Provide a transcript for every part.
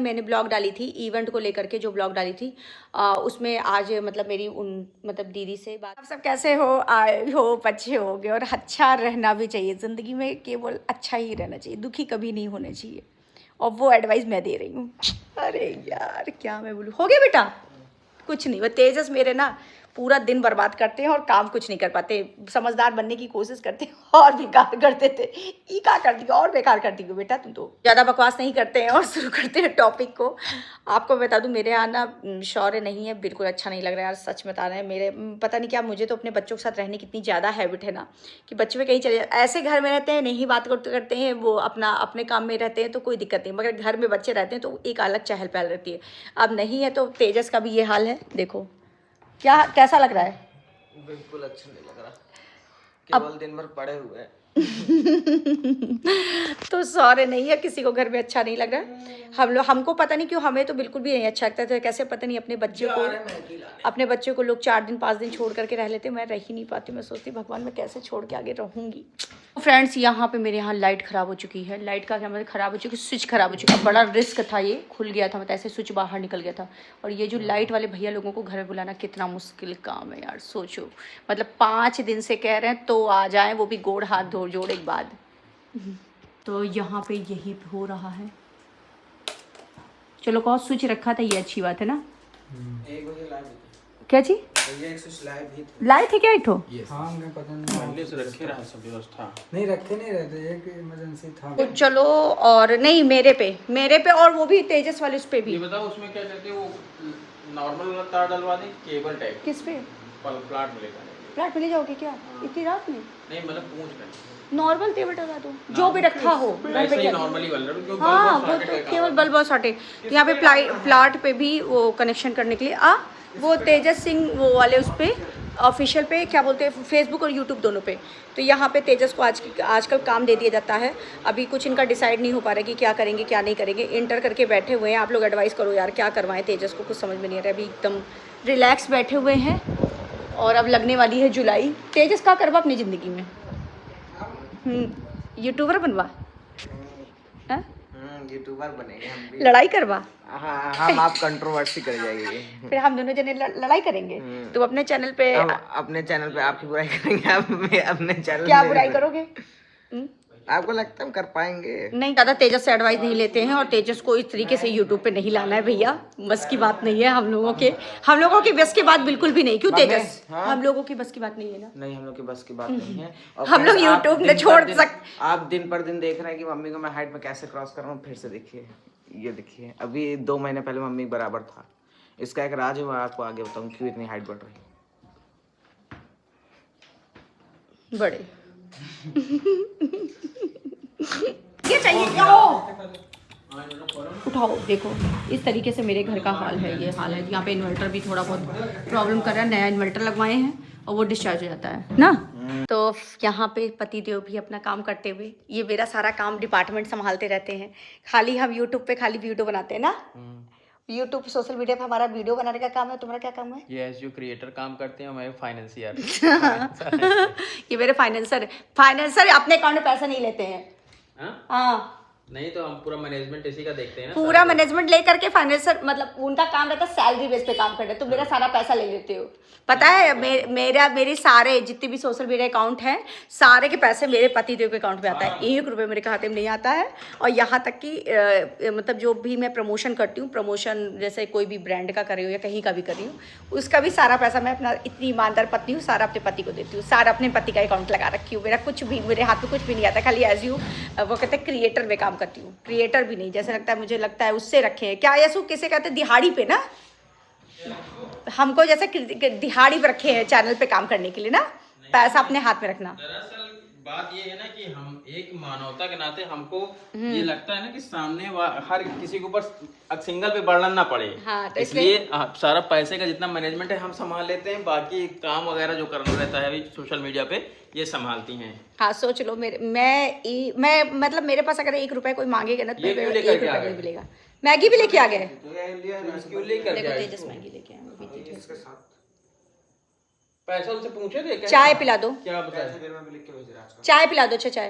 मैंने ब्लॉग डाली थी इवेंट को लेकर के, जो ब्लॉग डाली थी उसमें आज मतलब मेरी मतलब दीदी से बात। आप सब कैसे हो, आए हो, अच्छे होगे और अच्छा रहना भी चाहिए ज़िंदगी में, केवल अच्छा ही रहना चाहिए, दुखी कभी नहीं होना चाहिए। और वो एडवाइस मैं दे रही हूँ। अरे यार क्या मैं बोलूँ, हो गया बेटा कुछ नहीं। वो तेजस मेरे ना पूरा दिन बर्बाद करते हैं और काम कुछ नहीं कर पाते, समझदार बनने की कोशिश करते हैं और बेकार कर देते। ई क्या कर दिया और बेकार कर दी बेटा तुम तो। ज़्यादा बकवास नहीं करते हैं और शुरू करते हैं टॉपिक को। आपको बता दूं मेरे यहाँ ना शौर्य नहीं है, बिल्कुल अच्छा नहीं लग रहा है यार, सच बता रहे हैं। मेरे पता नहीं क्या, मुझे तो अपने बच्चों के साथ रहने की इतनी ज़्यादा हैबिट है ना कि बच्चे में कहीं चले ऐसे घर में रहते हैं, नहीं बात करते हैं, वो अपना अपने काम में रहते हैं तो कोई दिक्कत नहीं, मगर घर में बच्चे रहते हैं तो एक अलग चहल पहल रहती है। अब नहीं है तो तेजस का भी ये हाल है। देखो क्या कैसा लग रहा है? बिल्कुल अच्छा नहीं लग रहा, केवल दिन भर पड़े हुए हैं। तो सॉरी नहीं है, किसी को घर में अच्छा नहीं लग रहा है। हमको पता नहीं क्यों, हमें तो बिल्कुल भी नहीं अच्छा लगता था। कैसे पता नहीं अपने बच्चे को लोग 4 दिन 5 दिन छोड़ करके रह लेते, मैं रह ही नहीं पाती। मैं सोचती भगवान मैं कैसे छोड़ के आगे रहूंगी। फ्रेंड्स यहाँ पे मेरे यहाँ लाइट ख़राब हो चुकी है। लाइट का क्या मतलब ख़राब हो चुकी, स्विच ख़राब हो चुका है। बड़ा रिस्क था, ये खुल गया था, मतलब ऐसे स्विच बाहर निकल गया था। और ये जो लाइट वाले भैया लोगों को घर में बुलाना कितना मुश्किल काम है यार, सोचो। मतलब 5 दिन से कह रहे हैं तो आ जाएं, वो भी गोड़ हाथ जोड़े के बाद। तो यहाँ पे यही हो रहा है। चलो कहो स्विच रखा था, ये अच्छी बात है ना। क्या जी लाए थे क्या एक ठो? हाँ मैं पता नहीं, पहले से रखे रहा सब व्यवस्था नहीं रखे नहीं रहते, एक इमरजेंसी था। तो चलो, और नहीं मेरे पे और वो भी तेजस वाले उस पे भी। ये बताओ उसमें क्या कहते हैं, वो नॉर्मल वाला तार डलवा दें, केबल टाइप? किस पे? प्लाट मिलेगा। फ्लैट में ले जाओगे क्या इतनी रात में? नहीं मतलब पूछ रहे, नॉर्मल टेबल लगा दो जो भी रखा हो। वैसे ही नॉर्मली वाला क्योंकि हाँ वो तो केवल बल्ब और सॉकेट। तो यहाँ पे प्लाट पे भी वो कनेक्शन करने के लिए वो तेजस सिंह वो वाले उस पे ऑफिशियल पे क्या बोलते हैं, फेसबुक और यूट्यूब दोनों पे। तो यहाँ पे तेजस को आजकल काम दे दिया जाता है। अभी कुछ इनका डिसाइड नहीं हो पा रहा कि क्या करेंगे क्या नहीं करेंगे। इंटर करके बैठे हुए हैं। आप लोग एडवाइस करो यार, क्या करवाएं तेजस को, कुछ समझ में नहीं आ रहा है। अभी एकदम रिलैक्स बैठे हुए हैं और अब लगने वाली है जुलाई। तेजस क्या करवा अपनी ज़िंदगी में? यूट्यूबर बनवा? यूट्यूबर बनेंगे हम भी। लड़ाई करवा? हाँ हम आप कंट्रोवर्सी कर जाएंगे। फिर हम दोनों जने लड़ाई करेंगे। तो अपने चैनल पे अपने चैनल पे आपकी बुराई करेंगे, आप अपने चैनल क्या बुराई करोगे? आपको लगता है हम कर पाएंगे? नहीं, ज़्यादा तेजस से एडवाइस नहीं लेते हैं और तेजस को इस तरीके से यूट्यूब पे नहीं लाना है भैया, बस की बात नहीं है हम लोगों की बस की बात बिल्कुल भी नहीं। क्यों तेजस? हाँ? हम लोगों की बस की बात नहीं है ना। नहीं हम लोग की बस की बात नहीं है। और हम लोग यूट्यूब में छोड़ सकते। आप दिन पर दिन देख रहे हैं कि मम्मी को मैं हाइट में कैसे क्रॉस कर रहा हूँ। फिर से देखिए, ये देखिए, अभी 2 महीने पहले मम्मी के बराबर था। इसका एक राज है, मैं आपको आगे बताऊँ क्यों इतनी हाइट बढ़ रही है। बड़े ये चाहिए क्या उठाओ। देखो इस तरीके से मेरे घर का हाल है, ये हाल है। यहाँ पे इन्वर्टर भी थोड़ा बहुत प्रॉब्लम कर रहा है, नया इन्वर्टर लगवाए हैं और वो डिस्चार्ज हो जाता है ना। तो यहाँ पे पतिदेव भी अपना काम करते हुए, ये मेरा सारा काम डिपार्टमेंट संभालते रहते हैं। खाली हम यूट्यूब पे खाली वीडियो बनाते हैं ना। यूट्यूब सोशल मीडिया पे हमारा वीडियो बनाने का काम है। तुम्हारा क्या काम है? ये जो क्रिएटर काम करते हैं, मैं फाइनेंसियर। ये मेरे फाइनेंसर अपने अकाउंट में पैसा नहीं लेते हैं। हाँ नहीं तो हम पूरा मैनेजमेंट इसी का देखते हैं ना। पूरा मैनेजमेंट लेकर के फाइनेंसर, मतलब उनका काम रहता है सैलरी बेस पे काम करना। तो मेरा सारा पैसा ले लेते हो, पता है। मेरे सारे जितने भी सोशल मीडिया अकाउंट हैं, सारे के पैसे मेरे पतिदेव के अकाउंट में आता है। 1 रुपये मेरे खाते में नहीं आता है। और यहाँ तक कि मतलब जो भी मैं प्रमोशन करती हूँ, प्रमोशन जैसे कोई भी ब्रांड का कर रही हूँ या कहीं का भी कर रही हूँ, उसका भी सारा पैसा मैं अपना, इतनी ईमानदार पत्नी हूँ, सारा अपने पति को देती हूँ। सारा अपने पति का अकाउंट लगा रखी हूँ। मेरा कुछ भी, मेरे हाथ में कुछ भी नहीं आता। खाली एज यू वो कहते हैं क्रिएटर में काम करती हूँ। क्रिएटर भी नहीं, जैसे लगता है मुझे लगता है उससे रखे हैं क्या, ऐसा किसे कहते हैं दिहाड़ी पे ना, हमको जैसे दिहाड़ी पे रखे हैं चैनल पे काम करने के लिए ना, पैसा अपने हाथ में रखना। दरअसल बात ये है ना कि हम एक मानवता के नाते हमको ये लगता है ना कि सामने हर किसी के ऊपर सिंगल पे बर्डन ना पड़े। हाँ, तो इसलिए सारा पैसे का जितना मैनेजमेंट है हम संभाल लेते हैं, बाकी काम वगैरह जो करना रहता है अभी सोशल मीडिया पे ये संभालती हैं। हाँ सोच लो, मैं मतलब मेरे पास अगर 1 रुपया कोई मांगेगा ना तो 1 रुपया नहीं मिलेगा। मैगी भी लेके आ गए। देखो तेजस मैगी लेके आए। पैसा उनसे पूछे थे क्या? चाय पिला दो, क्या बताया? चाय पिला दो। अच्छा चाय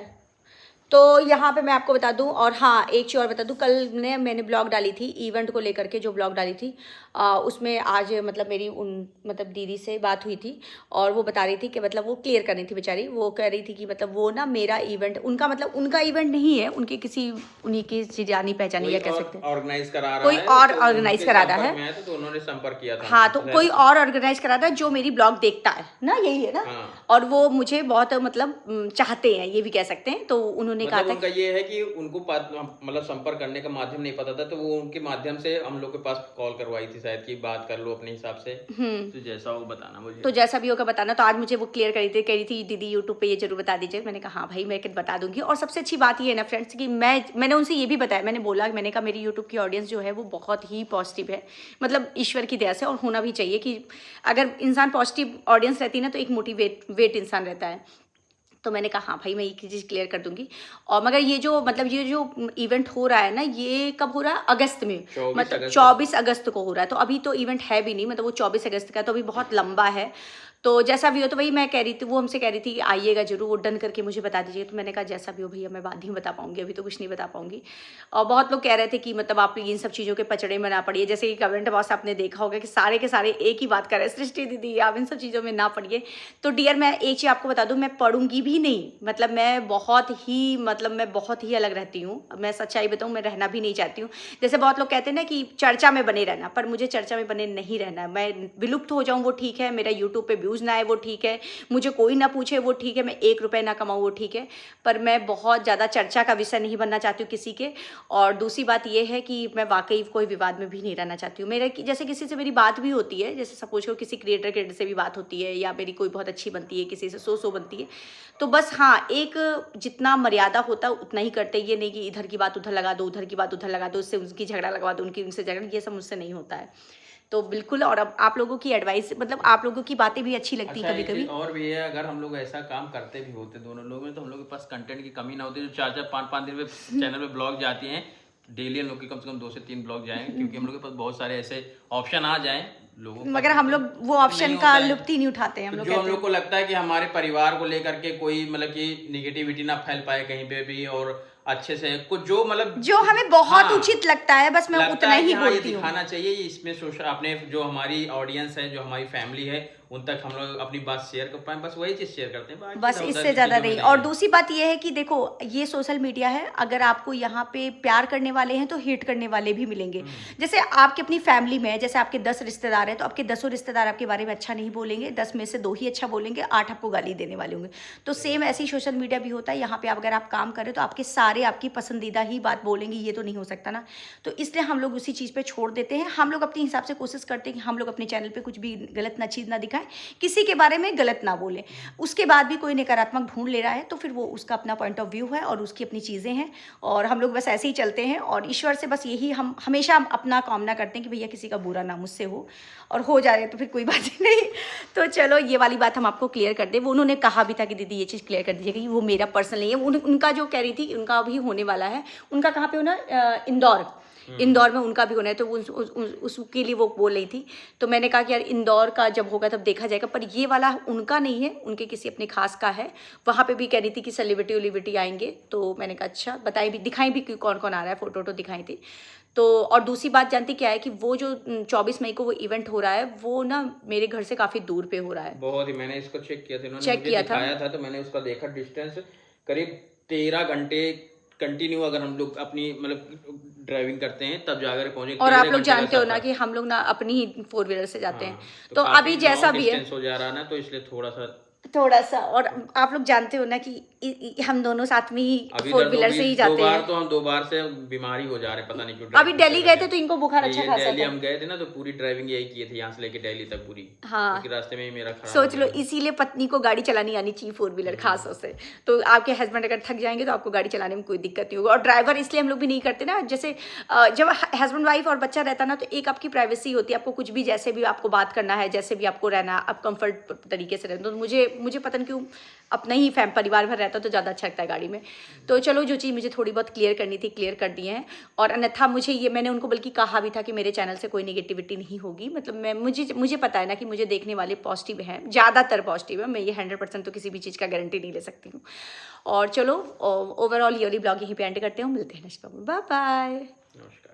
तो यहाँ पे मैं आपको बता दूं, और हाँ एक चीज़ और बता दूं, कल मैंने ब्लॉग डाली थी इवेंट को लेकर के, जो ब्लॉग डाली थी उसमें आज मतलब मेरी मतलब दीदी से बात हुई थी, और वो बता रही थी कि मतलब वो क्लियर करनी थी बेचारी। वो कह रही थी कि मतलब वो ना मेरा इवेंट, उनका मतलब उनका इवेंट नहीं है, उनके किसी उन्हीं की जानी पहचानी या कह सकते हैं ऑर्गेनाइज करा रहा कोई है, और तो ऑर्गेनाइज करा रहा है। तो उन्होंने संपर्क किया था। हाँ, तो कोई और ऑर्गेनाइज करा था जो मेरी ब्लॉग देखता है ना, यही है ना। हाँ। और वो मुझे बहुत मतलब चाहते हैं, ये भी कह सकते हैं। तो उन्होंने कहा था उनका ये है कि उनको मतलब संपर्क करने का माध्यम नहीं पता था, तो वो उनके माध्यम से हम लोग के पास कॉल करवाई थी शायद कि बात कर लो अपने हिसाब से। तो जैसा वो बताना मुझे, तो जैसा भी होगा बताना। तो आज मुझे वो क्लियर कह रही थी दीदी यूट्यूब पे ये जरूर बता दीजिए। मैंने कहा हाँ भाई मैं बता दूंगी। और सबसे अच्छी बात ये है ना फ्रेंड्स कि मैंने उनसे ये भी बताया, मैंने कहा मेरी यूट्यूब की ऑडियंस जो है वो बहुत ही पॉजिटिव है, मतलब ईश्वर की दया से, और होना भी चाहिए कि अगर इंसान पॉजिटिव ऑडियंस रहती है ना तो एक मोटिवेट इंसान रहता है। तो मैंने कहा हाँ भाई मैं एक चीज़ क्लियर कर दूंगी। और मगर ये जो इवेंट हो रहा है ना, ये कब हो रहा है? अगस्त में, मतलब 24 अगस्त को हो रहा है। तो अभी तो इवेंट है भी नहीं, मतलब वो 24 अगस्त का, तो अभी बहुत लंबा है। तो जैसा भी हो, तो वही मैं कह रही थी, वो हमसे कह रही थी कि आइएगा जरूर, वो डन करके मुझे बता दीजिए। तो मैंने कहा जैसा भी हो भैया मैं बाद ही बता पाऊंगी, अभी तो कुछ नहीं बता पाऊंगी। और बहुत लोग कह रहे थे कि मतलब आप इन सब चीज़ों के पचड़े में ना पड़िए, जैसे कि कमेंट बॉक्स आपने देखा होगा कि सारे के सारे एक ही बात कर रहे हैं, सृष्टि दीदी आप इन सब चीज़ों में ना पड़िए। तो डियर मैं एक चीज़ आपको बता दूँ, मैं पढ़ूंगी भी नहीं, मतलब मैं बहुत ही अलग रहती हूँ। मैं सच्चाई बताऊँ, मैं रहना भी नहीं चाहती हूँ। जैसे बहुत लोग कहते हैं ना कि चर्चा में बने रहना, पर मुझे चर्चा में बने नहीं रहना। मैं विलुप्त हो जाऊँ वो ठीक है, मेरा यूट्यूब पे व्यूज़ ना आए वो ठीक है, मुझे कोई ना पूछे वो ठीक है, मैं 1 रुपए ना कमाऊँ वो ठीक है, पर मैं बहुत ज़्यादा चर्चा का विषय नहीं बनना चाहती हूँ किसी के। और दूसरी बात ये है कि मैं वाकई कोई विवाद में भी नहीं रहना चाहती हूँ। मेरे जैसे किसी से मेरी बात भी होती है, जैसे सपोज को किसी क्रिएटर से भी बात होती है, या मेरी कोई बहुत अच्छी बनती है, किसी से सो बनती है, तो बस हाँ एक जितना मर्यादा होता है उतना ही करते। ये नहीं कि इधर की बात उधर लगा दो, उधर की बात उधर लगा दो, उससे उनकी झगड़ा लगवा दो, उनसे झगड़ा, ये सब मुझसे नहीं होता है। तो बिल्कुल। और अब आप लोगों की एडवाइस, मतलब आप लोगों की बातें भी अच्छी लगती है कभी कभी। और भी है, अगर हम लोग ऐसा काम करते भी होते दोनों लोग में, तो हम लोग के पास कंटेंट की कमी ना होती। जो 4-4 5-5 दिन में चैनल पे ब्लॉग जाती हैं, डेली हम लोग के कम से कम 2 से 3 ब्लॉग जाएंगे, क्योंकि हम लोग के पास बहुत सारे ऐसे ऑप्शन आ जाएं लोगों, मगर हम लोग वो ऑप्शन का लुत्फ ही नहीं उठाते हैं। हम लोग जो हम लोग को लगता है कि हमारे परिवार को लेकर के कोई मतलब कि निगेटिविटी ना फैल पाए कहीं पे भी, और अच्छे से कुछ जो मतलब जो हमें बहुत हाँ, उचित लगता है, बस मैं उतना ही बोलती हूँ। दिखाना चाहिए इसमें सोशल, अपने जो हमारी ऑडियंस है, जो हमारी फैमिली है, उन तक हम लोग अपनी बात शेयर कर पाए, बस वही चीज शेयर करते हैं, बस इससे ज्यादा नहीं। और दूसरी बात ये है कि देखो ये सोशल मीडिया है, अगर आपको यहाँ पे प्यार करने वाले हैं तो हेट करने वाले भी मिलेंगे। जैसे आपकी अपनी फैमिली में, जैसे आपके 10 रिश्तेदार हैं, तो आपके 10 रिश्तेदार आपके बारे में अच्छा नहीं बोलेंगे, 10 में से 2 ही अच्छा बोलेंगे, 8 आपको गाली देने वाले होंगे। तो सेम ऐसी सोशल मीडिया भी होता है। यहाँ पे अगर आप काम करें तो आपके सारे आपकी पसंदीदा ही बात बोलेंगे, ये तो नहीं हो सकता ना। तो इसलिए हम लोग उसी चीज़ पे छोड़ देते हैं। हम लोग अपने हिसाब से कोशिश करते हैं कि हम लोग अपने चैनल पे कुछ भी गलत ना चीज़ ना दिखाएं, किसी के बारे में गलत ना बोले। उसके बाद भी कोई नकारात्मक ढूंढ ले रहा है तो फिर वो उसका अपना पॉइंट ऑफ व्यू है और उसकी अपनी चीज़ें हैं, और हम लोग बस ऐसे ही चलते हैं। और ईश्वर से बस यही हम हमेशा अपना कामना करते हैं कि भैया किसी का बुरा ना मुझसे हो, और हो जाए तो फिर कोई बात ही नहीं। तो चलो ये वाली बात हम आपको क्लियर कर दें। वो उन्होंने कहा भी था कि दीदी ये चीज़ क्लियर कर दीजिएगा कि वो मेरा पर्सनल नहीं है। उनका जो कह रही थी उनका भी होने वाला है। उनका कहाँ पे होना? इंदौर में उनका भी होना है। तो उसके लिए वो बोल रही थी। तो मैंने कहा कि यार इंदौर का जब होगा तब देखा जाएगा, पर ये वाला उनका नहीं है, उनके किसी अपने खास का है। वहाँ पे भी कह रही थी कि सेलिब्रिटी आएंगे। तो मैंने कहा अच्छा, बताई भी, दिखाई भी कि कौन कौन आ रहा है, फोटो दिखाई थी। तो और दूसरी बात जानती क्या है कि वो जो 24 मई को वो इवेंट हो रहा है, वो ना मेरे घर से काफ़ी दूर पे हो रहा है। बहुत ही, मैंने इसको चेक किया था, इन्होंने मुझे दिखाया था, तो मैंने उसका देखा डिस्टेंस करीब 13 घंटे कंटिन्यू अगर हम लोग अपनी मतलब ड्राइविंग करते हैं तब जाकर पहुंचे। और आप लोग जानते हो ना कि हम लोग ना अपनी ही 4 व्हीलर से जाते हैं। तो अभी जैसा भी है हो जा रहा ना, तो इसलिए थोड़ा सा और आप लोग जानते हो ना कि हम दोनों साथ में ही 4 व्हीलर से ही जाते हैं। तो हम 2 बार से बीमारी हो जा रहे, पता नहीं क्यों। अभी दिल्ली गए थे तो इनको बुखार अच्छा खासा था। दिल्ली हम गए थे ना, तो पूरी ड्राइविंग यही की थी, यहाँ से लेके दिल्ली तक पूरी। हाँ, रास्ते में ही मेरा खराब सोच लो, इसीलिए पत्नी को गाड़ी चलानी आनी चाहिए 4 व्हीलर खास से। तो आपके हस्बैंड अगर थक जाएंगे तो आपको गाड़ी चलाने में कोई दिक्कत नहीं होगी। और ड्राइवर इसलिए हम लोग भी नहीं करते ना, जैसे जब हस्बैंड वाइफ और बच्चा रहता ना, तो एक आपकी प्राइवेसी होती है। आपको कुछ भी, जैसे भी आपको बात करना है, जैसे भी आपको रहना, आप कंफर्ट तरीके से रहना। तो मुझे मुझे पता नहीं क्यों अपना ही फैम परिवार भर रहता तो ज़्यादा अच्छा लगता है गाड़ी में। तो चलो जो चीज़ मुझे थोड़ी बहुत क्लियर करनी थी क्लियर कर दी है। और अन्यथा मुझे ये मैंने उनको बल्कि कहा भी था कि मेरे चैनल से कोई नेगेटिविटी नहीं होगी, मतलब मुझे पता है ना कि मुझे देखने वाले पॉजिटिव हैं, ज़्यादातर पॉजिटिव है, मैं ये 100% तो किसी भी चीज़ का गारंटी नहीं ले सकती हूँ। और चलो ओवरऑल ये वाली ब्लॉग यहीं पे एंड करते हैं, मिलते हैं नेक्स्ट ब्लॉग में, बाय बाय। नमस्कार।